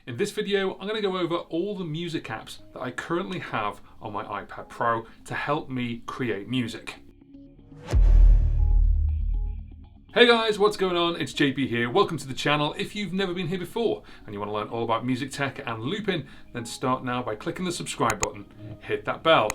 In this video, I'm going to go over all the music apps that I currently have on my iPad Pro to help me create music. Hey guys, what's going on? It's JP here. Welcome to the channel. If you've never been here before and you want to learn all about music tech and looping, then start now by clicking the subscribe button, hit that bell,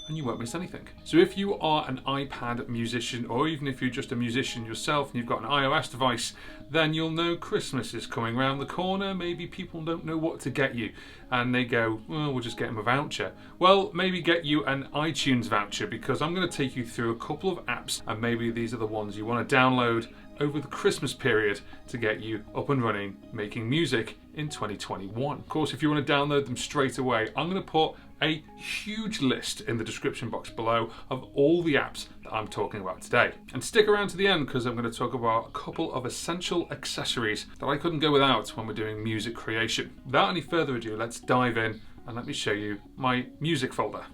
and you won't miss anything. So if you are an iPad musician, or even if you're just a musician yourself and you've got an iOS device, then you'll know Christmas is coming around the corner. Maybe people don't know what to get you and they go, well, we'll just get them a voucher. Well, maybe get you an iTunes voucher, because I'm going to take you through a couple of apps and maybe these are the ones you want to download over the Christmas period to get you up and running making music in 2021. Of course, if you want to download them straight away, I'm going to put a huge list in the description box below of all the apps that I'm talking about today. And stick around to the end, because I'm going to talk about a couple of essential accessories that I couldn't go without when we're doing music creation. Without any further ado, let's dive in and let me show you my music folder.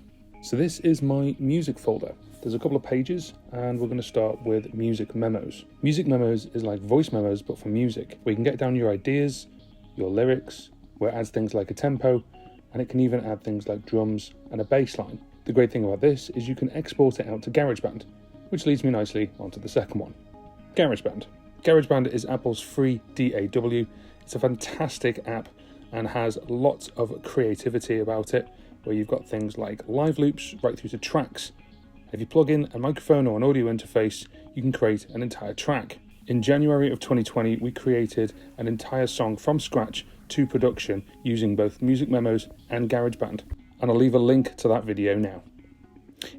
So this is my music folder. There's a couple of pages and we're going to start with music memos. Music memos is like voice memos but for music, where you can get down your ideas, your lyrics, where it adds things like a tempo, and it can even add things like drums and a bass line. The great thing about this is you can export it out to GarageBand, which leads me nicely onto the second one. GarageBand. GarageBand is Apple's free DAW. It's a fantastic app and has lots of creativity about it, where you've got things like live loops right through to tracks. If you plug in a microphone or an audio interface, you can create an entire track. In January of 2020, we created an entire song from scratch to production using both music memos and GarageBand, and I'll leave a link to that video now.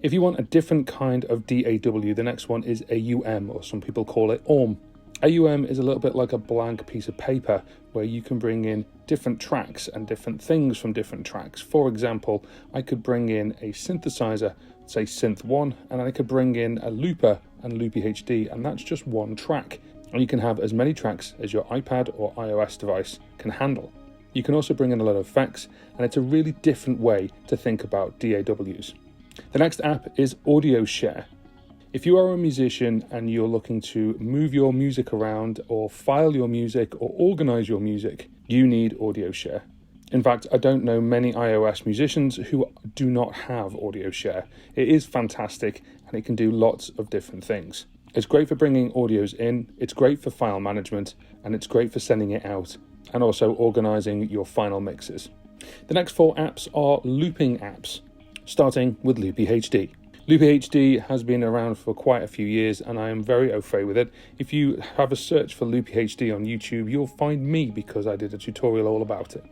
If you want a different kind of DAW, the next one is AUM, or some people call it AUM. AUM is a little bit like a blank piece of paper where you can bring in different tracks and different things from different tracks. For example, I could bring in a synthesizer, say Synth 1, and I could bring in a looper and Loopy HD, and that's just one track. And you can have as many tracks as your iPad or iOS device can handle. You can also bring in a lot of effects, and it's a really different way to think about DAWs. The next app is Audio Share. If you are a musician and you're looking to move your music around or file your music or organize your music, you need Audio Share. In fact, I don't know many iOS musicians who do not have Audio Share. It is fantastic and it can do lots of different things. It's great for bringing audios in, it's great for file management, and it's great for sending it out and also organizing your final mixes. The next four apps are looping apps, starting with Loopy HD. Loopy HD has been around for quite a few years and I am very au fait with it. If you have a search for Loopy HD on YouTube, you'll find me, because I did a tutorial all about it.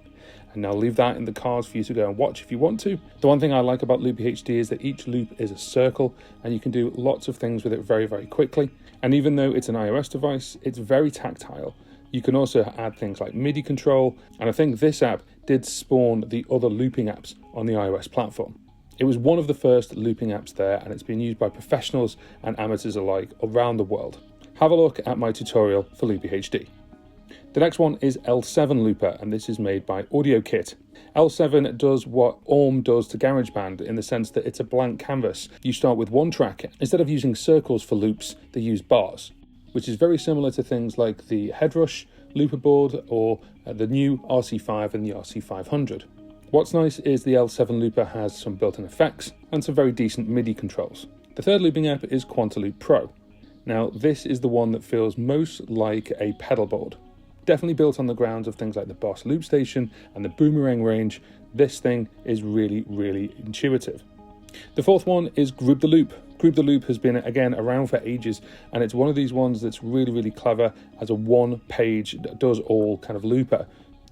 And I'll leave that in the cards for you to go and watch if you want to. The one thing I like about Loopy HD is that each loop is a circle and you can do lots of things with it very, very quickly. And even though it's an iOS device, it's very tactile. You can also add things like MIDI control, and I think this app did spawn the other looping apps on the iOS platform. It was one of the first looping apps there, and it's been used by professionals and amateurs alike around the world. Have a look at my tutorial for Loopy HD. The next one is L7 Looper, and this is made by AudioKit. L7 does what AUM does to GarageBand in the sense that it's a blank canvas. You start with one track. Instead of using circles for loops, they use bars, which is very similar to things like the Headrush looper board or the new RC5 and the RC500. What's nice is the L7 Looper has some built-in effects and some very decent MIDI controls. The third looping app is Quantaloop Pro. Now, this is the one that feels most like a pedal board. Definitely built on the grounds of things like the Boss Loop Station and the Boomerang range. This thing is really, really intuitive. The fourth one is Group the Loop. Group the Loop has been, again, around for ages, and it's one of these ones that's really, really clever as a one-page, does-all kind of looper.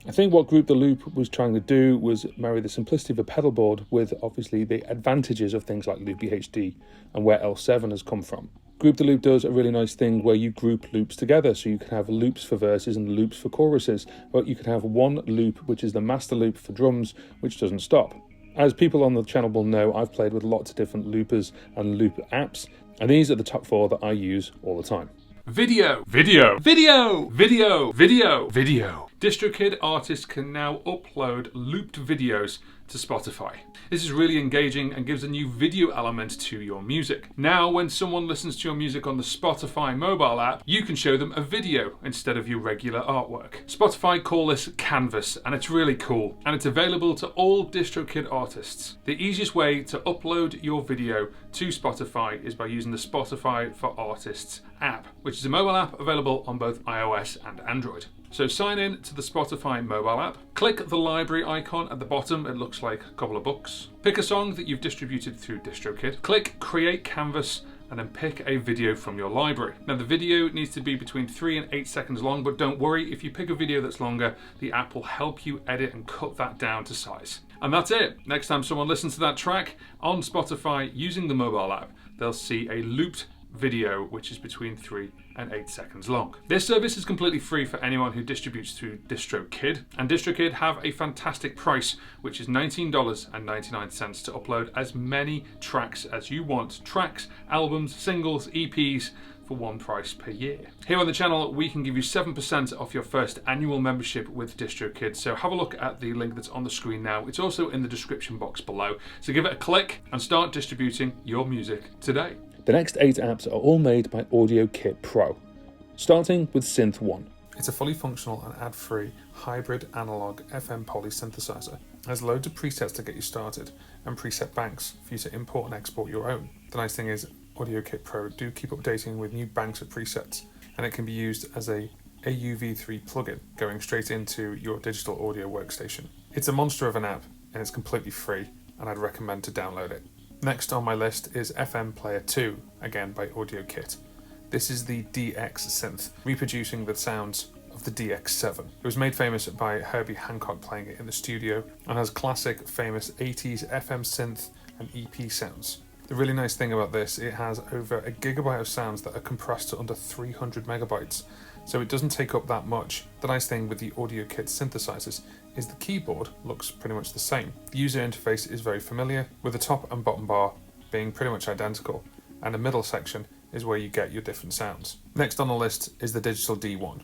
I think what Group the Loop was trying to do was marry the simplicity of a pedal board with, obviously, the advantages of things like Loopy HD and where L7 has come from. Group the Loop does a really nice thing where you group loops together, so you can have loops for verses and loops for choruses, but you can have one loop, which is the master loop for drums, which doesn't stop. As people on the channel will know, I've played with lots of different loopers and loop apps, and these are the top four that I use all the time. Video. DistroKid artists can now upload looped videos to Spotify. This is really engaging and gives a new video element to your music. Now, when someone listens to your music on the Spotify mobile app, you can show them a video instead of your regular artwork. Spotify call this Canvas, and it's really cool, and it's available to all DistroKid artists. The easiest way to upload your video to Spotify is by using the Spotify for Artists app, which is a mobile app available on both iOS and Android. So sign in to the Spotify mobile app, click the library icon at the bottom, it looks like a couple of books. Pick a song that you've distributed through DistroKid, click Create Canvas, and then pick a video from your library. Now the video needs to be between 3 and 8 seconds long, but don't worry, if you pick a video that's longer, the app will help you edit and cut that down to size. And that's it. Next time someone listens to that track on Spotify using the mobile app, they'll see a looped video which is between 3 and 8 seconds long. This service is completely free for anyone who distributes through DistroKid, and DistroKid have a fantastic price, which is $19.99 to upload as many tracks as you want. Tracks, albums, singles, EPs, for one price per year. Here on the channel, we can give you 7% off your first annual membership with DistroKid, so have a look at the link that's on the screen now. It's also in the description box below, so give it a click and start distributing your music today. The next 8 apps are all made by AudioKit Pro, starting with Synth 1. It's a fully functional and ad-free hybrid analog FM poly synthesizer. It has loads of presets to get you started and preset banks for you to import and export your own. The nice thing is AudioKit Pro do keep updating with new banks of presets, and it can be used as a AUV3 plugin going straight into your digital audio workstation. It's a monster of an app and it's completely free, and I'd recommend to download it. Next on my list is FM Player 2, again by AudioKit. This is the DX synth, reproducing the sounds of the DX7. It was made famous by Herbie Hancock playing it in the studio, and has classic, famous 80s FM synth and EP sounds. The really nice thing about this, it has over a gigabyte of sounds that are compressed to under 300 megabytes, so it doesn't take up that much. The nice thing with the AudioKit synthesizers is the keyboard looks pretty much the same. The user interface is very familiar, with the top and bottom bar being pretty much identical, and the middle section is where you get your different sounds. Next on the list is the Digital D1.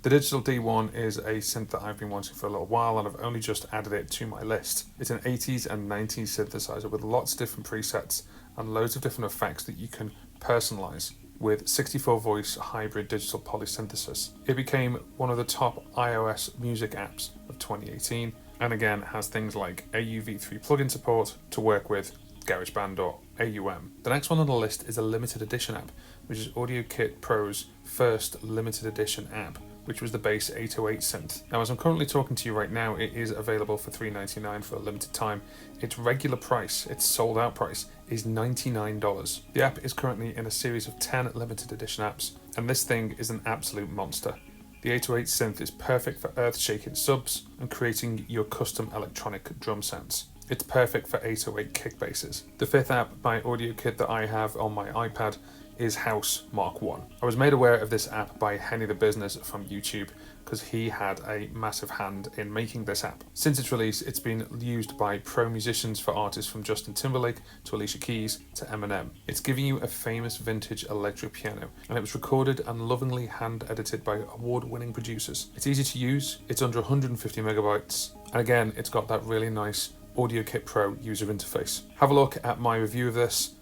The Digital D1 is a synth that I've been wanting for a little while, and I've only just added it to my list. It's an 80s and 90s synthesizer with lots of different presets and loads of different effects that you can personalize with 64 voice hybrid digital polysynthesis. It became one of the top iOS music apps of 2018, and again has things like AUV3 plugin support to work with GarageBand or AUM. The next one on the list is a limited edition app, which is AudioKit Pro's first limited edition app, which was the base 808 synth. Now, as I'm currently talking to you right now, it is available for $3.99 for a limited time. Its regular price, its sold out price, is $99. The app is currently in a series of 10 limited edition apps, and this thing is an absolute monster. The 808 synth is perfect for earth-shaking subs and creating your custom electronic drum sounds. It's perfect for 808 kick basses. The fifth app by AudioKit that I have on my iPad is House Mark 1. I was made aware of this app by Henny the Business from YouTube because he had a massive hand in making this app. Since its release, it's been used by pro musicians for artists from Justin Timberlake to Alicia Keys to Eminem. It's giving you a famous vintage electric piano, and it was recorded and lovingly hand edited by award-winning producers. It's easy to use, it's under 150 megabytes, and again, it's got that really nice AudioKit Pro user interface. Have a look at my review of this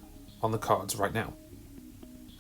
on the cards right now.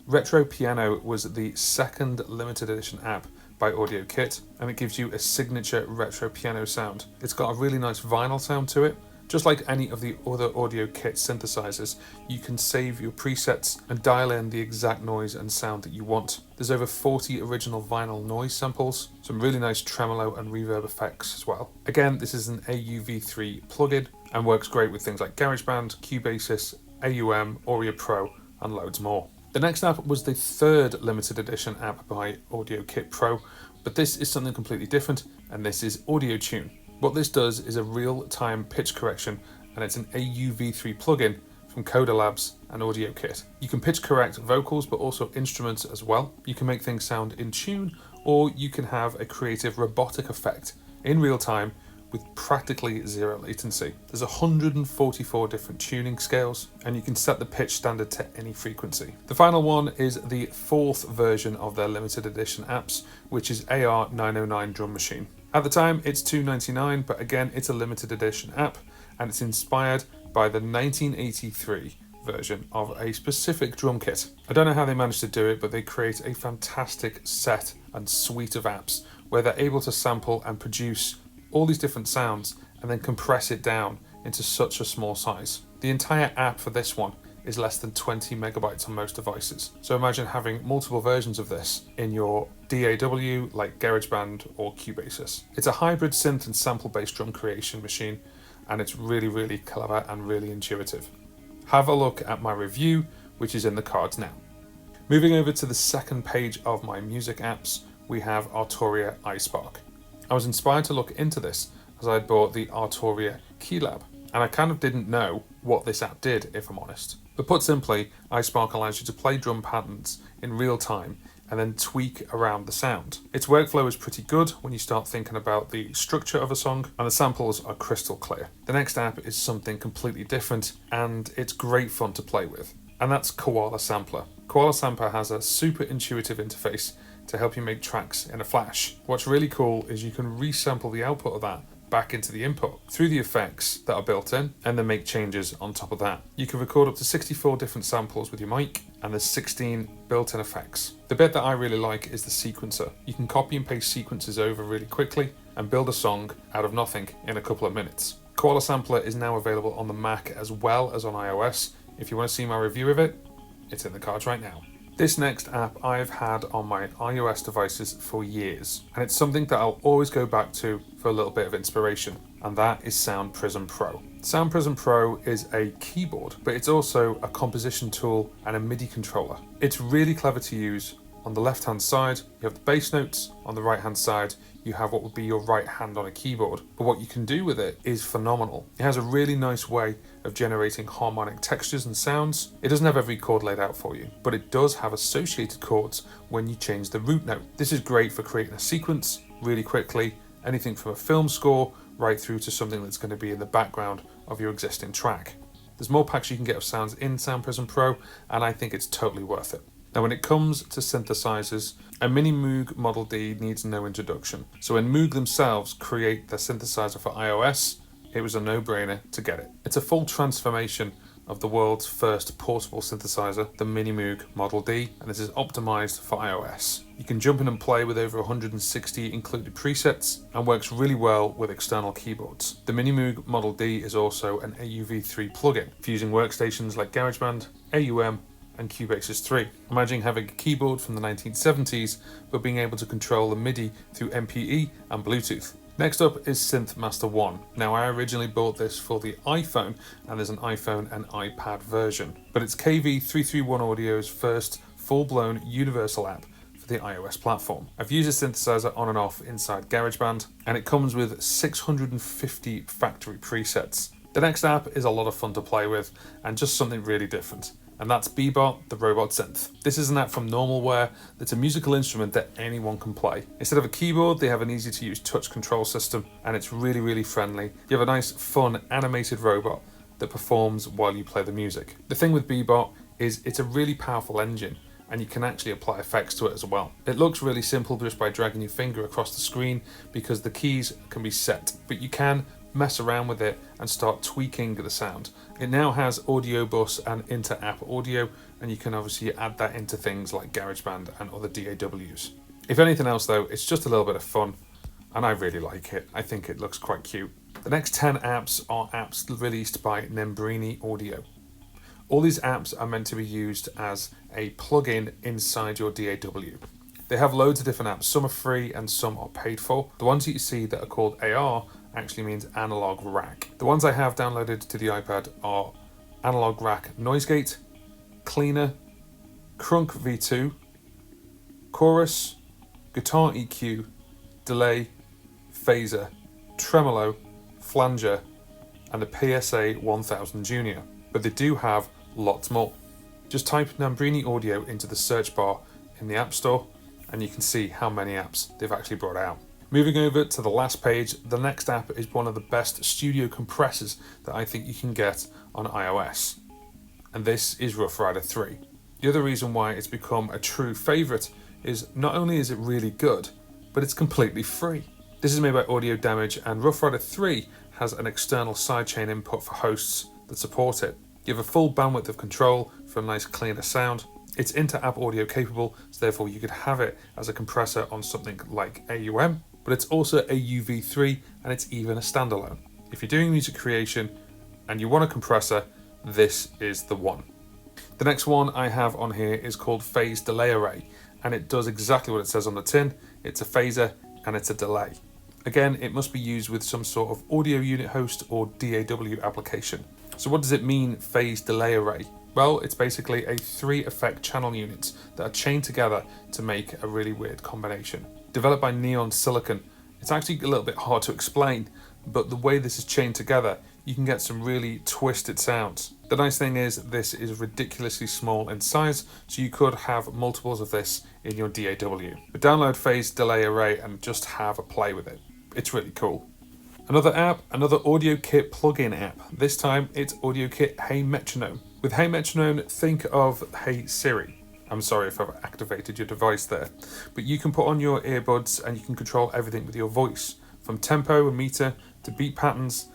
Retro Piano was the second limited edition app by AudioKit, and it gives you a signature retro piano sound. It's got a really nice vinyl sound to it. Just like any of the other AudioKit synthesizers, you can save your presets and dial in the exact noise and sound that you want. There's over 40 original vinyl noise samples, some really nice tremolo and reverb effects as well. Again, this is an AUV3 plugin and works great with things like GarageBand, Cubasis, AUM, Audio Pro, and loads more. The next app was the third limited edition app by AudioKit Pro, but this is something completely different, and this is AudioTune. What this does is a real-time pitch correction, and it's an AUV3 plugin from Coda Labs and AudioKit. You can pitch correct vocals, but also instruments as well. You can make things sound in tune, or you can have a creative robotic effect in real time with practically zero latency. There's 144 different tuning scales, and you can set the pitch standard to any frequency. The final one is the fourth version of their limited edition apps, which is AR909 Drum Machine. At the time, it's $2.99, but again, it's a limited edition app, and it's inspired by the 1983 version of a specific drum kit. I don't know how they managed to do it, but they create a fantastic set and suite of apps where they're able to sample and produce all these different sounds and then compress it down into such a small size. The entire app for this one is less than 20 megabytes on most devices. So imagine having multiple versions of this in your DAW like GarageBand or Cubasis. It's a hybrid synth and sample-based drum creation machine, and it's really, really clever and really intuitive. Have a look at my review, which is in the cards now. Moving over to the second page of my music apps, we have Arturia iSpark. I was inspired to look into this as I bought the Arturia Keylab, and I kind of didn't know what this app did, if I'm honest. But put simply, iSpark allows you to play drum patterns in real time and then tweak around the sound. Its workflow is pretty good when you start thinking about the structure of a song, and the samples are crystal clear. The next app is something completely different, and it's great fun to play with, and that's Koala Sampler. Koala Sampler has a super intuitive interface to help you make tracks in a flash. What's really cool is you can resample the output of that back into the input through the effects that are built in, and then make changes on top of that. You can record up to 64 different samples with your mic, and there's 16 built-in effects. The bit that I really like is the sequencer. You can copy and paste sequences over really quickly and build a song out of nothing in a couple of minutes. Koala Sampler is now available on the Mac as well as on iOS. If you want to see my review of it, it's in the cards right now. This next app I've had on my iOS devices for years, and it's something that I'll always go back to for a little bit of inspiration, and that is Sound Prism Pro. Sound Prism Pro is a keyboard, but it's also a composition tool and a MIDI controller. It's really clever to use. On the left hand side, you have the bass notes. On the right hand side, you have what would be your right hand on a keyboard. But what you can do with it is phenomenal. It has a really nice way of generating harmonic textures and sounds. It doesn't have every chord laid out for you, but it does have associated chords when you change the root note. This is great for creating a sequence really quickly, anything from a film score right through to something that's going to be in the background of your existing track. There's more packs you can get of sounds in Sound Prism Pro, and I think it's totally worth it. Now, when it comes to synthesizers, a mini Moog Model D needs no introduction. So when Moog themselves create their synthesizer for iOS, it was a no-brainer to get it. It's a full transformation of the world's first portable synthesizer, the mini Moog Model D, and this is optimized for iOS. You can jump in and play with over 160 included presets, and works really well with external keyboards. The mini Moog Model D is also an AUV3 plugin, fusing workstations like GarageBand, AUM, and Cubasis 3. Imagine having a keyboard from the 1970s, but being able to control the MIDI through MPE and Bluetooth. Next up is Synth Master 1. Now, I originally bought this for the iPhone, and there's an iPhone and iPad version, but it's KV331 Audio's first full-blown universal app for the iOS platform. I've used a synthesizer on and off inside GarageBand, and it comes with 650 factory presets. The next app is a lot of fun to play with, and just something really different. And that's Bebop, the robot synth. This is an app from Normalware that's a musical instrument that anyone can play. Instead of a keyboard, they have an easy to use touch control system, and it's really, really friendly. You have a nice, fun, animated robot that performs while you play the music. The thing with Bebop is it's a really powerful engine, and you can actually apply effects to it as well. It looks really simple just by dragging your finger across the screen because the keys can be set, but you can mess around with it and start tweaking the sound. It now has audio bus and inter-app audio, and you can obviously add that into things like GarageBand and other DAWs. If anything else though, it's just a little bit of fun, and I really like it. I think it looks quite cute. The next 10 apps are apps released by Nembrini Audio. All these apps are meant to be used as a plugin inside your DAW. They have loads of different apps. Some are free and some are paid for. The ones that you see that are called AR actually means analog rack. The ones I have downloaded to the iPad are Analog Rack Noise Gate, Cleaner, Crunk V2, Chorus, Guitar EQ, Delay, Phaser, Tremolo, Flanger, and the PSA 1000 Junior. But they do have lots more. Just type Nembrini Audio into the search bar in the App Store, and you can see how many apps they've actually brought out. Moving over to the last page, the next app is one of the best studio compressors that I think you can get on iOS, and this is Rough Rider 3. The other reason why it's become a true favourite is not only is it really good, but it's completely free. This is made by Audio Damage, and Rough Rider 3 has an external sidechain input for hosts that support it. You have a full bandwidth of control for a nice cleaner sound. It's inter-app audio capable, so therefore you could have it as a compressor on something like AUM, but it's also a UV3 and it's even a standalone. If you're doing music creation and you want a compressor, this is the one. The next one I have on here is called Phase Delay Array, and it does exactly what it says on the tin. It's a phaser and it's a delay. Again, it must be used with some sort of audio unit host or DAW application. So what does it mean, phase delay array? Well, it's basically a 3 effect channel units that are chained together to make a really weird combination. Developed by Neon Silicon, it's actually a little bit hard to explain, but the way this is chained together, you can get some really twisted sounds. The nice thing is this is ridiculously small in size, so you could have multiples of this in your DAW. But download Phase Delay Array and just have a play with it. It's really cool. Another app, another AudioKit plugin app. This time it's AudioKit Hey Metronome. With Hey Metronome, think of Hey Siri. I'm sorry if I've activated your device there. But you can put on your earbuds and you can control everything with your voice. From tempo and meter to beat patterns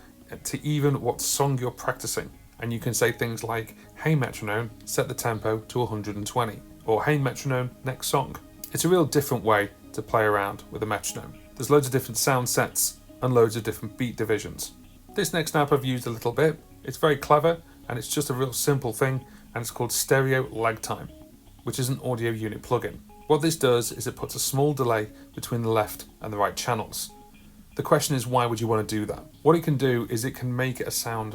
to even what song you're practicing. And you can say things like, Hey Metronome, set the tempo to 120. Or Hey Metronome, next song. It's a real different way to play around with a metronome. There's loads of different sound sets and loads of different beat divisions. This next app I've used a little bit. It's very clever and it's just a real simple thing, and it's called Stereo Lag Time, which is an audio unit plugin. What this does is it puts a small delay between the left and the right channels. The question is, why would you want to do that? What it can do is it can make a sound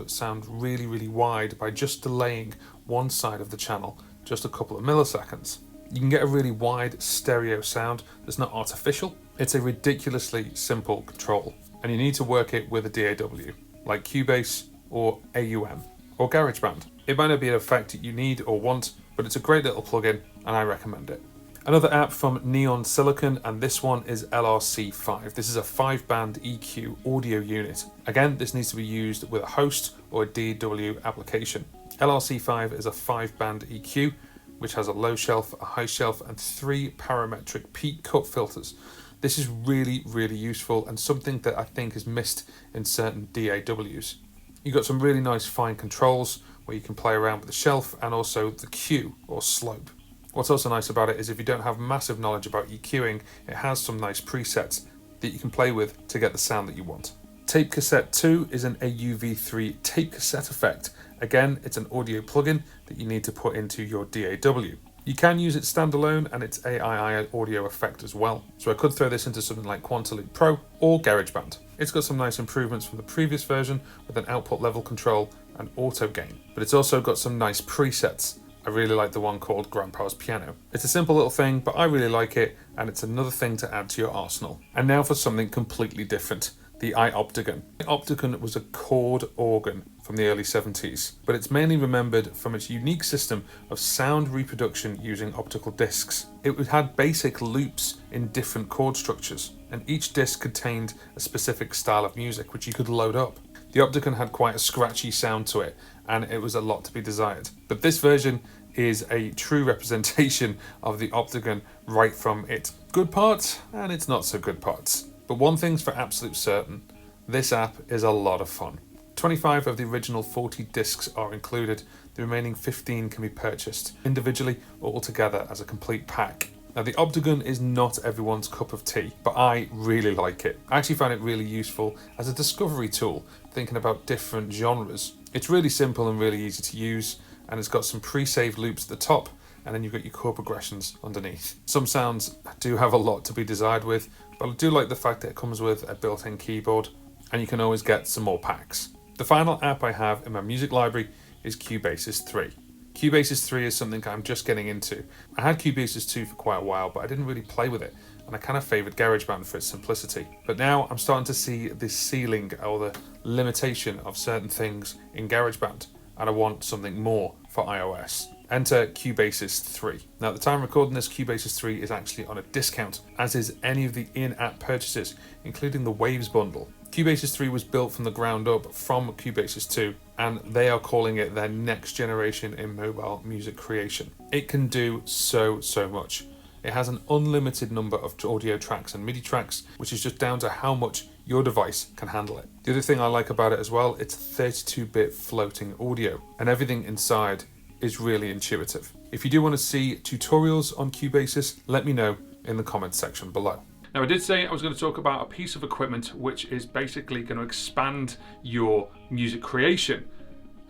really, really wide by just delaying one side of the channel just a couple of milliseconds. You can get a really wide stereo sound that's not artificial. It's a ridiculously simple control, and you need to work it with a DAW, like Cubasis or AUM or GarageBand. It might not be an effect you need or want, but it's a great little plugin and I recommend it. Another app from Neon Silicon, and this one is LRC5. This is a 5-band EQ audio unit. Again, this needs to be used with a host or a DAW application. LRC5 is a 5-band EQ, which has a low shelf, a high shelf, and 3 parametric peak cut filters. This is really, really useful and something that I think is missed in certain DAWs. You've got some really nice fine controls where you can play around with the shelf and also the Q or slope. What's also nice about it is if you don't have massive knowledge about EQing, it has some nice presets that you can play with to get the sound that you want. Tape Cassette 2 is an AUV3 tape cassette effect. Again, it's an audio plugin that you need to put into your DAW. You can use it standalone and it's AII audio effect as well. So I could throw this into something like Quantiloop Pro or GarageBand. It's got some nice improvements from the previous version with an output level control and auto gain, but it's also got some nice presets. I really like the one called Grandpa's Piano. It's a simple little thing, but I really like it, and it's another thing to add to your arsenal. And now for something completely different, the iOptigan. The Optigan was a chord organ from the early 70s, but it's mainly remembered from its unique system of sound reproduction using optical discs. It had basic loops in different chord structures, and each disc contained a specific style of music which you could load up. The Optigan had quite a scratchy sound to it, and it was a lot to be desired. But this version is a true representation of the Optigan, right from its good parts and its not so good parts. But one thing's for absolute certain, this app is a lot of fun. 25 of the original 40 discs are included, the remaining 15 can be purchased individually or altogether as a complete pack. Now the Optigan is not everyone's cup of tea, but I really like it. I actually find it really useful as a discovery tool, thinking about different genres. It's really simple and really easy to use, and it's got some pre-saved loops at the top, and then you've got your chord progressions underneath. Some sounds do have a lot to be desired with, but I do like the fact that it comes with a built-in keyboard, and you can always get some more packs. The final app I have in my music library is Cubasis 3. Cubasis 3 is something I'm just getting into. I had Cubasis 2 for quite a while, but I didn't really play with it, and I kind of favoured GarageBand for its simplicity. But now I'm starting to see this ceiling or the limitation of certain things in GarageBand, and I want something more for iOS. Enter Cubasis 3. Now at the time of recording this, Cubasis 3 is actually on a discount, as is any of the in-app purchases, including the Waves bundle. Cubasis 3 was built from the ground up from Cubasis 2, and they are calling it their next generation in mobile music creation. It can do so much. It has an unlimited number of audio tracks and MIDI tracks, which is just down to how much your device can handle it. The other thing I like about it as well, it's 32-bit floating audio, and everything inside is really intuitive. If you do want to see tutorials on Cubasis, let me know in the comments section below. Now, I did say I was going to talk about a piece of equipment which is basically going to expand your music creation,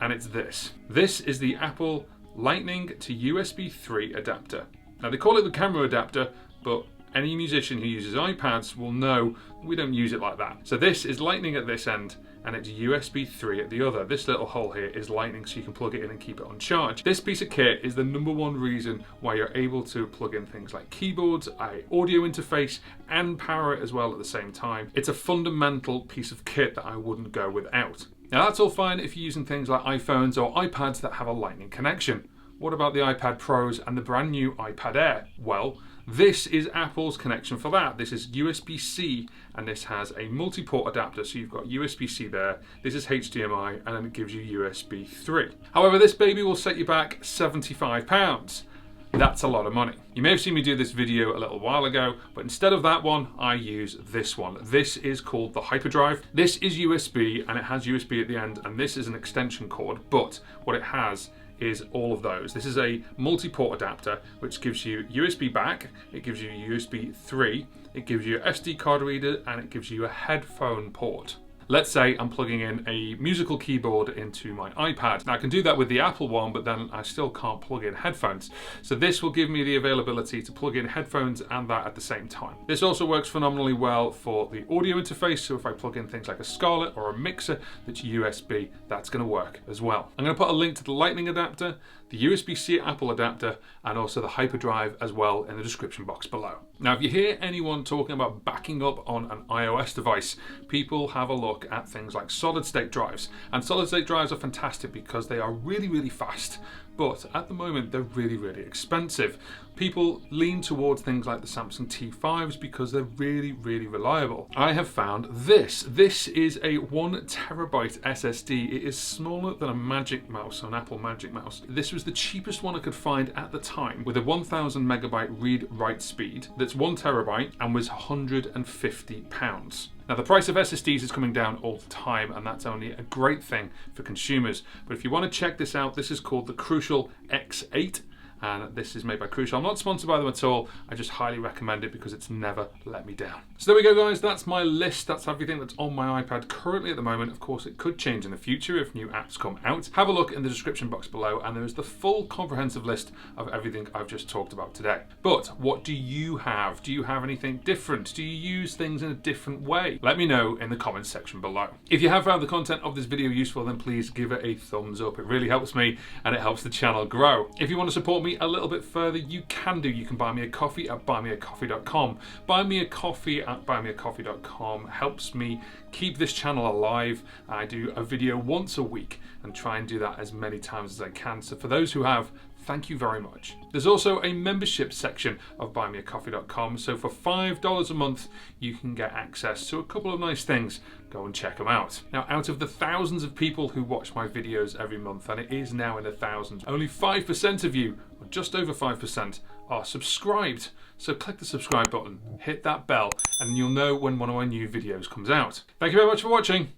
and it's this. This is the Apple Lightning to USB 3 adapter. Now, they call it the camera adapter, but any musician who uses iPads will know we don't use it like that. So this is Lightning at this end, and it's USB 3 at the other. This little hole here is Lightning, so you can plug it in and keep it on charge. This piece of kit is the #1 reason why you're able to plug in things like keyboards, an audio interface, and power it as well at the same time. It's a fundamental piece of kit that I wouldn't go without. Now, that's all fine if you're using things like iPhones or iPads that have a Lightning connection. What about the iPad Pros and the brand new iPad Air? Well, this is Apple's connection for that. This is USB-C, and this has a multi-port adapter. So you've got USB-C there, this is HDMI, and then it gives you USB 3. However, this baby will set you back £75. That's a lot of money. You may have seen me do this video a little while ago, but instead of that one, I use this one. This is called the Hyperdrive. This is USB, and it has USB at the end, and this is an extension cord, but what it has is all of those. This is a multi-port adapter which gives you USB back, it gives you USB 3, it gives you an SD card reader, and it gives you a headphone port. Let's say I'm plugging in a musical keyboard into my iPad. Now, I can do that with the Apple one, but then I still can't plug in headphones. So this will give me the availability to plug in headphones and that at the same time. This also works phenomenally well for the audio interface. So if I plug in things like a Scarlett or a mixer that's USB, that's going to work as well. I'm going to put a link to the Lightning adapter, the USB-C Apple adapter, and also the Hyperdrive as well in the description box below. Now, if you hear anyone talking about backing up on an iOS device, people have a look at things like solid state drives. And solid state drives are fantastic because they are really, really fast, but at the moment they're really, really expensive. People lean towards things like the Samsung T5s because they're really, really reliable. I have found this. This is a 1 terabyte SSD. It is smaller than a Magic Mouse, an Apple Magic Mouse. This was the cheapest one I could find at the time, with a 1000 megabyte read-write speed that's 1 terabyte and was £150. Now, the price of SSDs is coming down all the time, and that's only a great thing for consumers. But if you want to check this out, this is called the Crucial X8. And this is made by Crucial. I'm not sponsored by them at all. I just highly recommend it because it's never let me down. So there we go, guys. That's my list. That's everything that's on my iPad currently at the moment. Of course, it could change in the future if new apps come out. Have a look in the description box below, and there is the full comprehensive list of everything I've just talked about today. But what do you have? Do you have anything different? Do you use things in a different way? Let me know in the comments section below. If you have found the content of this video useful, then please give it a thumbs up. It really helps me, and it helps the channel grow. If you want to support me a little bit further, you can do. You can buy me a coffee at buymeacoffee.com. Buy me a coffee at buymeacoffee.com helps me keep this channel alive. I do a video once a week and try and do that as many times as I can. So for those who have, thank you very much. There's also a membership section of buymeacoffee.com. So for $5 a month, you can get access to a couple of nice things. Go and check them out. Now, out of the thousands of people who watch my videos every month, and it is now in the thousands, only 5% of you, or just over 5%, are subscribed. So click the subscribe button, hit that bell, and you'll know when one of my new videos comes out. Thank you very much for watching,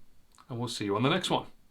and we'll see you on the next one.